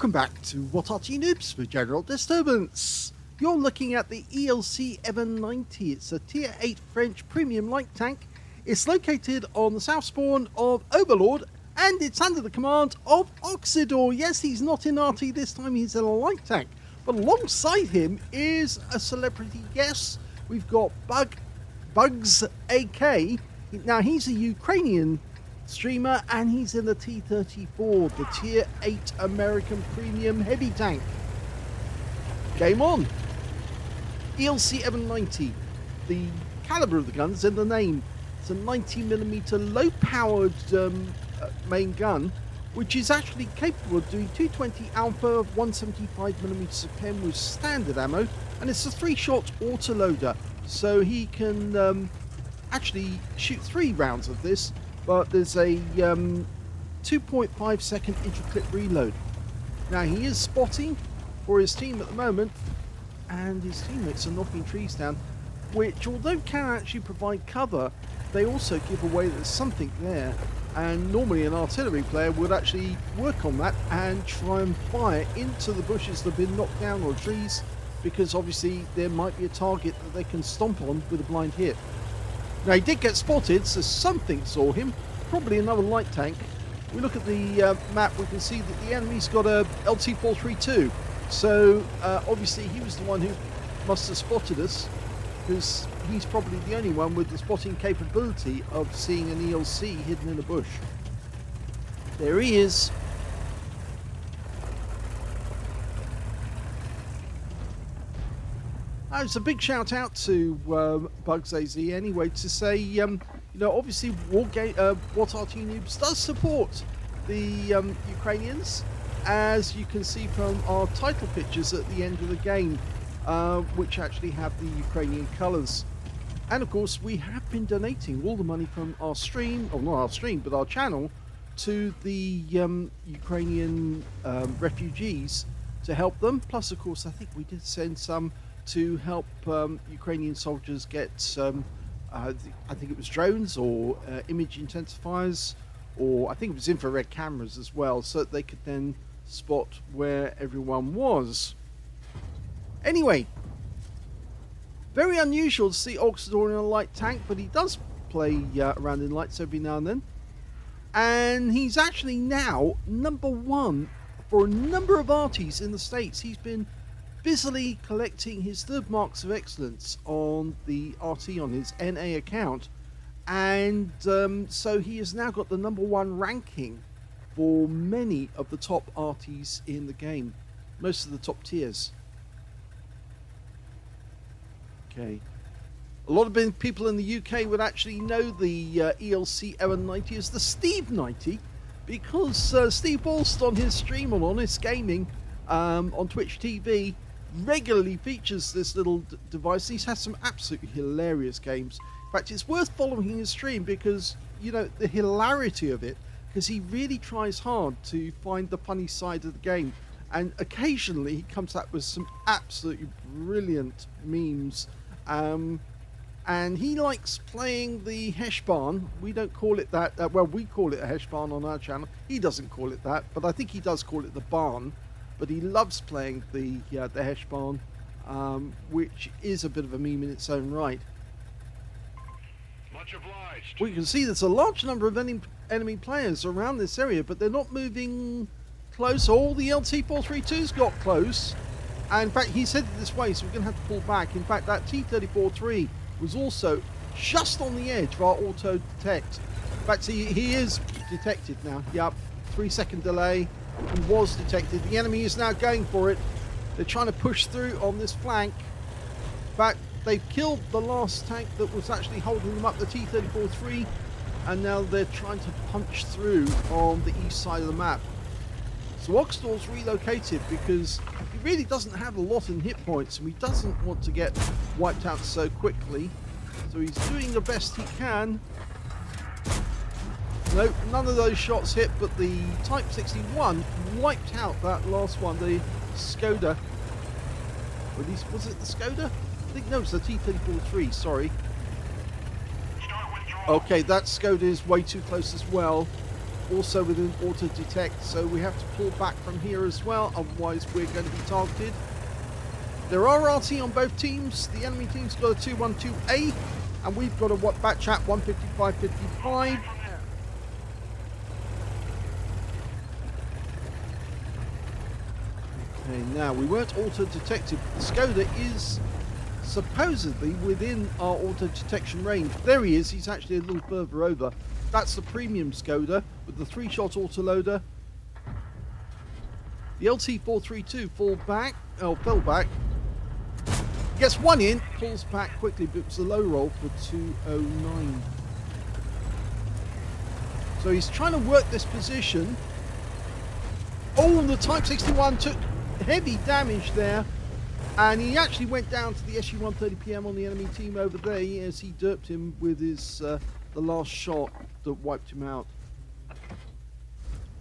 Welcome back to What Arty Noobs for General Disturbance. You're looking at the ELC EVEN 90. It's a Tier 8 French premium light tank. It's located on the south spawn of Overlord, and it's under the command of Oksydor. Yes, he's not in Arty this time, he's in a light tank. But alongside him is a celebrity guest. We've got BugzzAK. Now, he's a Ukrainian streamer, and he's in the T-34, the Tier 8 American Premium Heavy Tank. Game on! ELC EVEN 90. The caliber of the gun's in the name. It's a 90mm low-powered main gun, which is actually capable of doing 220 alpha, 175mm of pen with standard ammo, and it's a 3-shot autoloader, so he can actually shoot 3 rounds of this. But there's a 2.5 second intraclip reload. Now, he is spotting for his team at the moment, and his teammates are knocking trees down, which, although can actually provide cover, they also give away that there's something there, and normally an artillery player would actually work on that and try and fire into the bushes that have been knocked down, or trees, because obviously there might be a target that they can stomp on with a blind hit. Now, he did get spotted, so something saw him, probably another light tank. We look at the map, we can see that the enemy's got a LT-432, so obviously he was the one who must have spotted us, because he's probably the only one with the spotting capability of seeing an ELC hidden in a bush. There he is. It's a big shout out to BugzzAK anyway, to say, you know, obviously What Arty Noobs does support the Ukrainians, as you can see from our title pictures at the end of the game, which actually have the Ukrainian colours. And of course, we have been donating all the money from our stream, or not our stream, but our channel, to the Ukrainian refugees to help them. Plus, of course, I think we did send some to help Ukrainian soldiers get I think it was drones or image intensifiers, or I think it was infrared cameras as well, so that they could then spot where everyone was. Anyway, very unusual to see Oksydor in a light tank, but he does play around in lights every now and then. And he's actually now #1 for a number of arties in the States. He's been busily collecting his 3rd marks of excellence on the Arty, on his NA account, and so he has now got the #1 ranking for many of the top arties in the game, most of the top tiers. Okay, a lot of people in the UK would actually know the ELC EVEN 90 as the Steve 90, because Steve Ballst on his stream on Honest Gaming on Twitch TV regularly features this little device. He's had some absolutely hilarious games. In fact, it's worth following his stream because, you know, the hilarity of it, because he really tries hard to find the funny side of the game, and occasionally he comes up with some absolutely brilliant memes. And he likes playing the Heshbarn. We don't call it that, well, we call it a Heshbarn on our channel. He doesn't call it that, but I think he does call it the barn. But he loves playing the Heshbarn, which is a bit of a meme in its own right. Much obliged. We can see there's a large number of enemy players around this area, but they're not moving close. All the LT-432s got close, and in fact he's headed this way, so we're going to have to pull back. In fact, that T-34-3 was also just on the edge of our auto detect. In fact, he is detected now. Yep, 3-second delay. He was detected. The enemy is now going for it. They're trying to push through on this flank. In fact, they've killed the last tank that was actually holding them up, the T-34-3, and now they're trying to punch through on the east side of the map. So Oksydor's relocated because he really doesn't have a lot in hit points, and he doesn't want to get wiped out so quickly. So he's doing the best he can. Nope, none of those shots hit, but the Type 61 wiped out that last one, the Skoda. Was it the Skoda? I think no, it's the T-34-3, sorry. Okay, that Skoda is way too close as well. also within auto detect, so we have to pull back from here as well, otherwise we're going to be targeted. There are Arty on both teams. The enemy team's got a 212A, and we've got a BugzzAK 155-55. Okay, now we weren't auto detected. The Skoda is supposedly within our auto detection range. There he is. He's actually a little further over. That's the premium Skoda with the 3-shot autoloader. The LT432 fell back. Gets one in, pulls back quickly, but it was a low roll for 209. So he's trying to work this position. Oh, the Type 61 took heavy damage there. And he actually went down to the SU-130PM on the enemy team over there as he derped him with his the last shot that wiped him out.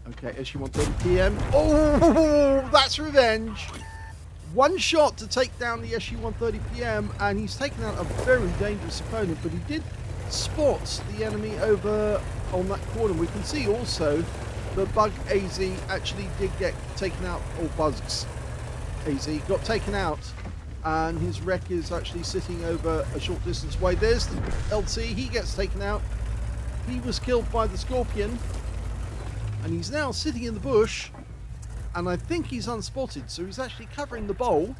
Okay, SU-130PM. Oh, that's revenge. One shot to take down the SU-130PM, and he's taken out a very dangerous opponent, but he did spot the enemy over on that corner. We can see also the BugzzAK actually did get taken out, or BugzzAK got taken out, and his wreck is actually sitting over a short distance away. There's the LT, he gets taken out. He was killed by the Scorpion, and he's now sitting in the bush, and I think he's unspotted, so he's actually covering the bowl,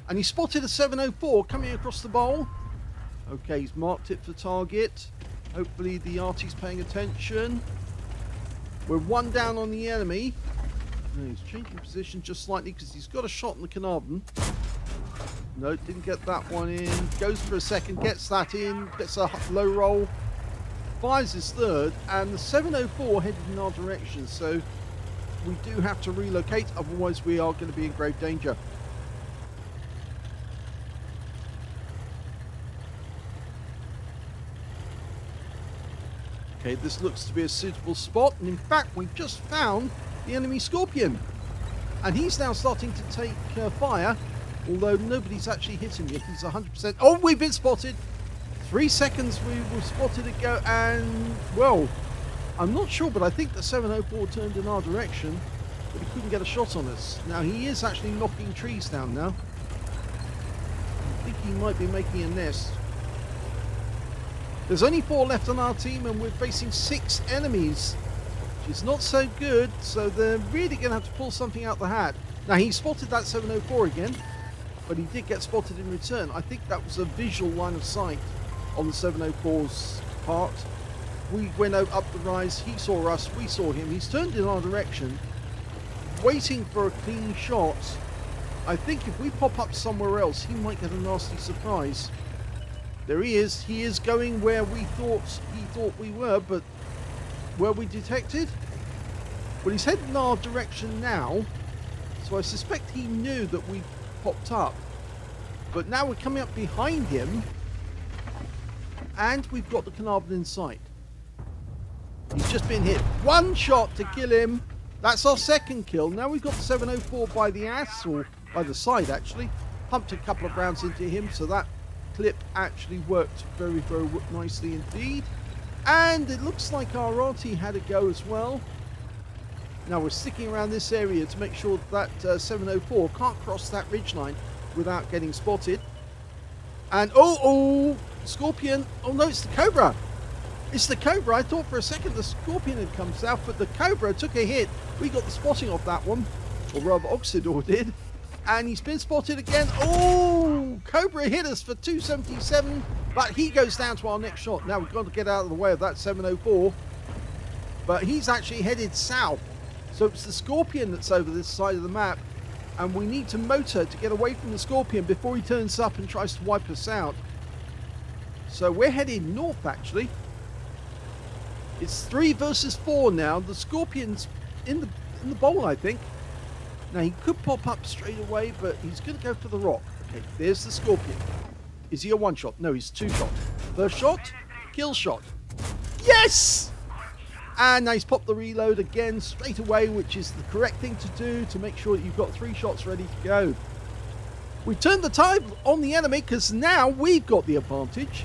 and he spotted a 704 coming across the bowl. Okay, he's marked it for target. Hopefully the Arty's paying attention. We're one down on the enemy. No, he's changing position just slightly because he's got a shot in the Carnarvon. No, didn't get that one in. Goes for a second, gets that in, gets a low roll, fires his third, and the 704 headed in our direction, so we do have to relocate, otherwise we are going to be in grave danger. Okay, this looks to be a suitable spot, and in fact we've just found the enemy Scorpion, and he's now starting to take fire, although nobody's actually hit him yet. He's 100%. Oh, we've been spotted. 3 seconds we were spotted ago, and well, I'm not sure, but I think the 704 turned in our direction, but he couldn't get a shot on us. Now he is actually knocking trees down now. I think he might be making a nest. There's only 4 left on our team, and we're facing 6 enemies, which is not so good, so they're really going to have to pull something out the hat. Now he spotted that 704 again, but he did get spotted in return. I think that was a visual line of sight on the 704's part. We went up the rise, he saw us, we saw him. He's turned in our direction, waiting for a clean shot. I think if we pop up somewhere else, he might get a nasty surprise. There he is going where he thought we were, but were we detected? Well, he's heading in our direction now, so I suspect he knew that we popped up. But now we're coming up behind him, and we've got the Carnarvon in sight. He's just been hit. One shot to kill him. That's our second kill. Now we've got the 704 by the ass, or by the side actually. Pumped a couple of rounds into him, so that clip actually worked very, very nicely indeed. And it looks like our Arty had a go as well. Now we're sticking around this area to make sure that 704 can't cross that ridgeline without getting spotted. And oh, Scorpion. Oh no, it's the Cobra. It's the Cobra. I thought for a second the Scorpion had come south, but the Cobra took a hit. We got the spotting of that one, or rather Oksydor did. And he's been spotted again. Oh, Cobra hit us for 277, but he goes down to our next shot. Now we've got to get out of the way of that 704, but he's actually headed south. So it's the Scorpion that's over this side of the map, and we need to motor to get away from the Scorpion before he turns up and tries to wipe us out. So we're heading north actually. It's 3 versus 4 now. The Scorpion's in the bowl, I think. Now he could pop up straight away, but he's going to go for the rock. Okay, there's the Scorpion. Is he a one shot? No, he's 2 shot. First shot, kill shot. Yes! And now he's popped the reload again straight away, which is the correct thing to do to make sure that you've got 3 shots ready to go. We turned the tide on the enemy because now we've got the advantage.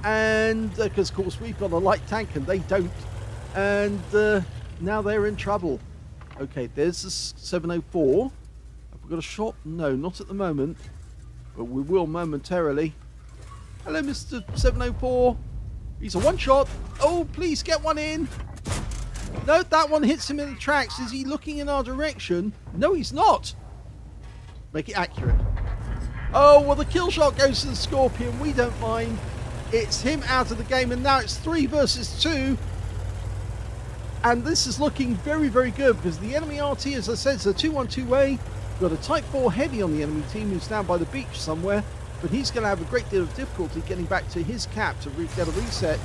And because of course we've got a light tank and they don't. And now they're in trouble. Okay, there's the 704. Have we got a shot? No, not at the moment. But we will momentarily. Hello, Mr. 704. He's a one-shot. Oh, please get one in. No, that one hits him in the tracks. Is he looking in our direction? No, he's not. Make it accurate. Oh, well, the kill shot goes to the Scorpion. We don't mind. It's him out of the game, and now it's 3 versus 2. And this is looking very, very good because the enemy RT, as I said, is a 2-1-2-way. Got a Type 4 heavy on the enemy team who's down by the beach somewhere, but he's going to have a great deal of difficulty getting back to his cap to get a reset.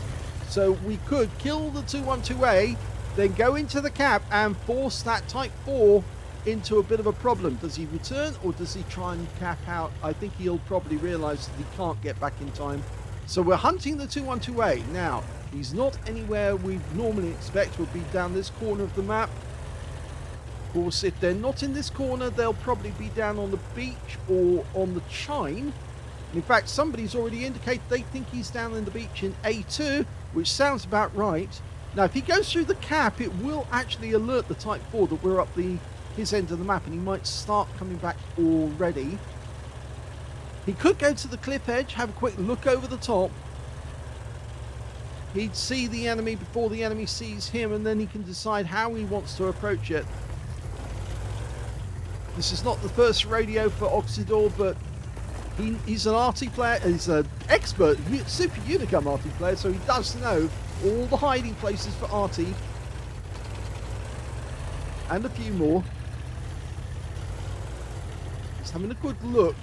So we could kill the 2-1-2-A, then go into the cap and force that Type 4 into a bit of a problem. Does he return or does he try and cap out? I think he'll probably realise that he can't get back in time. So we're hunting the 2-1-2-A. Now, he's not anywhere we normally expect. Would be down this corner of the map. Of course, if they're not in this corner, they'll probably be down on the beach or on the chine. In fact, somebody's already indicated they think he's down in the beach in A2, which sounds about right. Now, if he goes through the cap, it will actually alert the Type 4 that we're up his end of the map, and he might start coming back already. He could go to the cliff edge, have a quick look over the top. He'd see the enemy before the enemy sees him, and then he can decide how he wants to approach it. This is not the first radio for Oksydor, but he's an Arty player. He's an expert, super unicum Arty player, so he does know all the hiding places for Arty. And a few more. He's having a good look.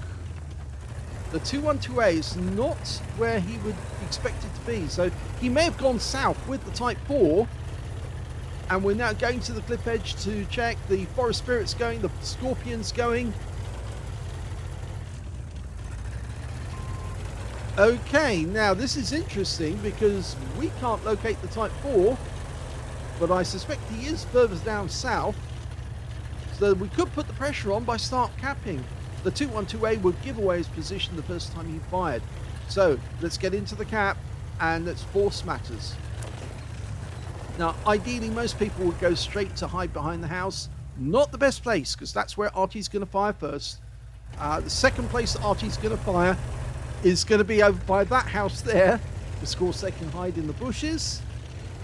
The 2-1-2-A is not where he would expect it to be. So he may have gone south with the Type 4. And we're now going to the cliff edge to check. The Forest Spirit's going, the Scorpion's going. Okay, now this is interesting because we can't locate the Type 4. But I suspect he is further down south. So we could put the pressure on by start capping. The 2-1-2-A would give away his position the first time he fired. So let's get into the cap and let's force matters. Now, ideally, most people would go straight to hide behind the house. Not the best place, because that's where Arty's going to fire first. The second place that Arty's going to fire is going to be over by that house there. Of course, they can hide in the bushes.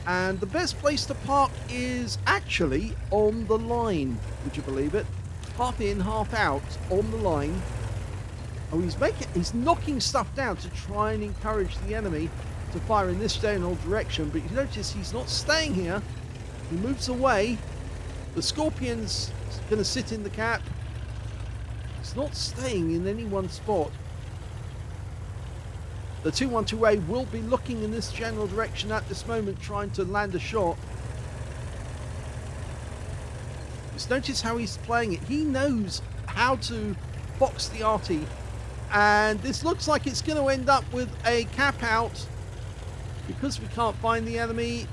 And the best place to park is actually on the line. Would you believe it? Half in, half out on the line. Oh, he's knocking stuff down to try and encourage the enemy to fire in this general direction, but you notice he's not staying here. He moves away. The Scorpion's going to sit in the cap. He's not staying in any one spot. The 2-1-2-A will be looking in this general direction at this moment, trying to land a shot. Just notice how he's playing it. He knows how to box the Arty, and this looks like it's going to end up with a cap out because we can't find the enemy.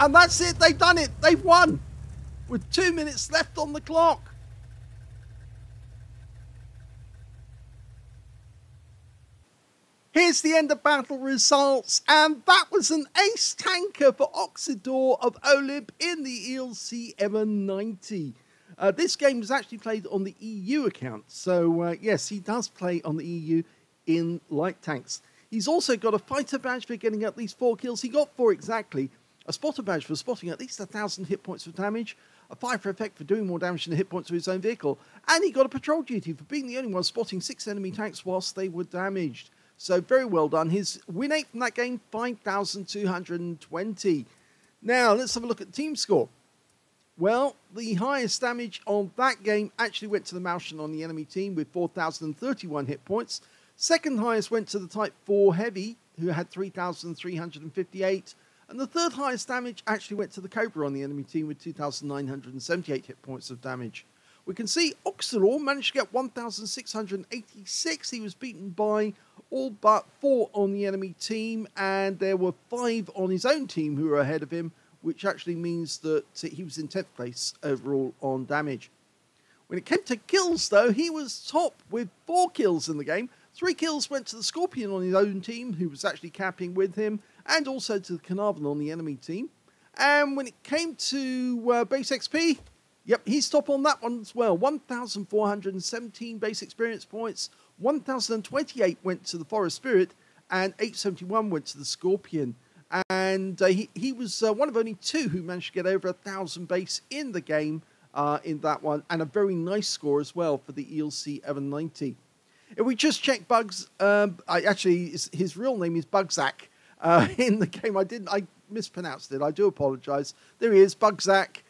And that's it. They've done it. They've won with 2 minutes left on the clock. Here's the end of battle results, and that was an ace tanker for Oksydor of OLIMP in the ELC EVEN 90. This game was actually played on the EU account, so yes, he does play on the EU in light tanks. He's also got a fighter badge for getting at least 4 kills. He got 4 exactly. A spotter badge for spotting at least 1,000 hit points of damage. A fire effect for doing more damage than the hit points of his own vehicle. And he got a patrol duty for being the only one spotting 6 enemy tanks whilst they were damaged. So very well done. His win rate from that game, 5,220. Now, let's have a look at the team score. Well, the highest damage on that game actually went to the Malshan on the enemy team with 4,031 hit points. Second highest went to the Type 4 Heavy, who had 3,358. And the third highest damage actually went to the Cobra on the enemy team with 2,978 hit points of damage. We can see Oksydor managed to get 1,686. He was beaten by all but 4 on the enemy team, and there were 5 on his own team who were ahead of him, which actually means that he was in 10th place overall on damage. When it came to kills, though, he was top with 4 kills in the game. 3 kills went to the Scorpion on his own team, who was actually capping with him, and also to the Carnarvon on the enemy team. And when it came to base XP, yep, he's top on that one as well. 1,417 base experience points, 1,028 went to the Forest Spirit, and 871 went to the Scorpion. And he was one of only 2 who managed to get over 1,000 base in the game in that one, and a very nice score as well for the ELC EVEN 90. If we just check Bugs, actually his real name is BugzzAK in the game. I mispronounced it. I do apologize. There he is, BugzzAK.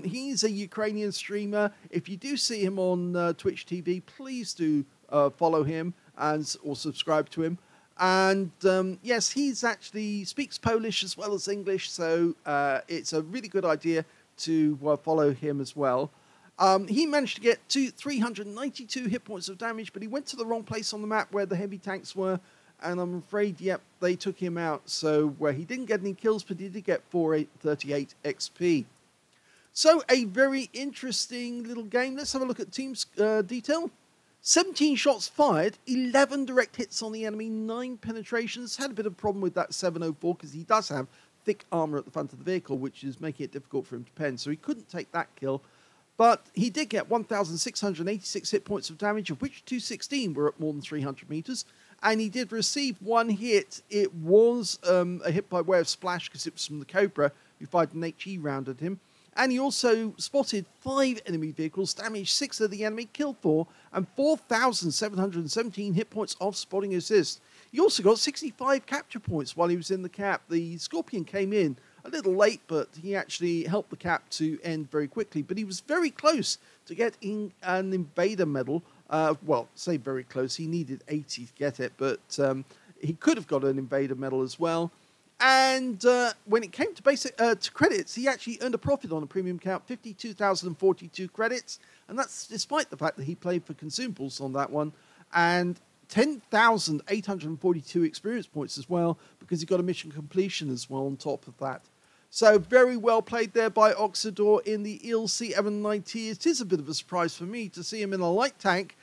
He's a Ukrainian streamer. If you do see him on Twitch TV, please do follow him or subscribe to him. And yes, he's actually speaks Polish as well as English, so it's a really good idea to follow him as well. He managed to get 392 hit points of damage, but he went to the wrong place on the map where the heavy tanks were, and I'm afraid, yep, they took him out. So he didn't get any kills, but he did get 438 XP. So a very interesting little game. Let's have a look at team's detail. 17 shots fired, 11 direct hits on the enemy, 9 penetrations. Had a bit of a problem with that 704 because he does have thick armor at the front of the vehicle, which is making it difficult for him to pen. So he couldn't take that kill. But he did get 1,686 hit points of damage, of which 216 were at more than 300 meters. And he did receive 1 hit. It was a hit by way of splash because it was from the Cobra, who fired an HE round at him. And he also spotted 5 enemy vehicles, damaged 6 of the enemy, killed 4, and 4,717 hit points of spotting assist. He also got 65 capture points while he was in the cap. The Scorpion came in a little late, but he actually helped the cap to end very quickly. But he was very close to getting an Invader medal. Well, say very close. He needed 80 to get it, but he could have got an Invader medal as well. And when it came to to credits, he actually earned a profit on a premium count, 52,042 credits. And that's despite the fact that he played for consumables on that one. And 10,842 experience points as well, because he got a mission completion as well on top of that. So very well played there by Oksydor in the ELC EVEN 90. It is a bit of a surprise for me to see him in a light tank.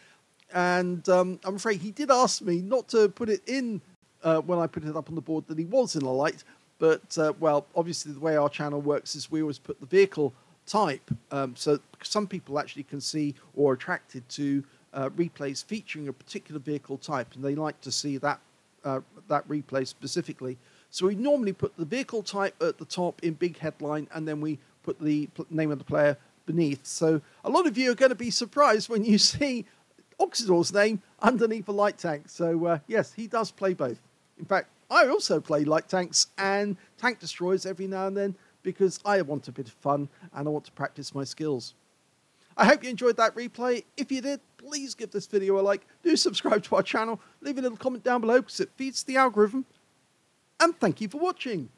And I'm afraid he did ask me not to put it in when I put it up on the board that he was in a light. But, well, obviously the way our channel works is we always put the vehicle type. So some people actually can see or are attracted to replays featuring a particular vehicle type, and they like to see that that replay specifically. So we normally put the vehicle type at the top in big headline, and then we put the name of the player beneath. So a lot of you are going to be surprised when you see Oksydor's name underneath a light tank. So yes, he does play both. In fact, I also play light tanks and tank destroyers every now and then because I want a bit of fun and I want to practice my skills. I hope you enjoyed that replay. If you did, please give this video a like. Do subscribe to our channel. Leave a little comment down below because it feeds the algorithm. And thank you for watching.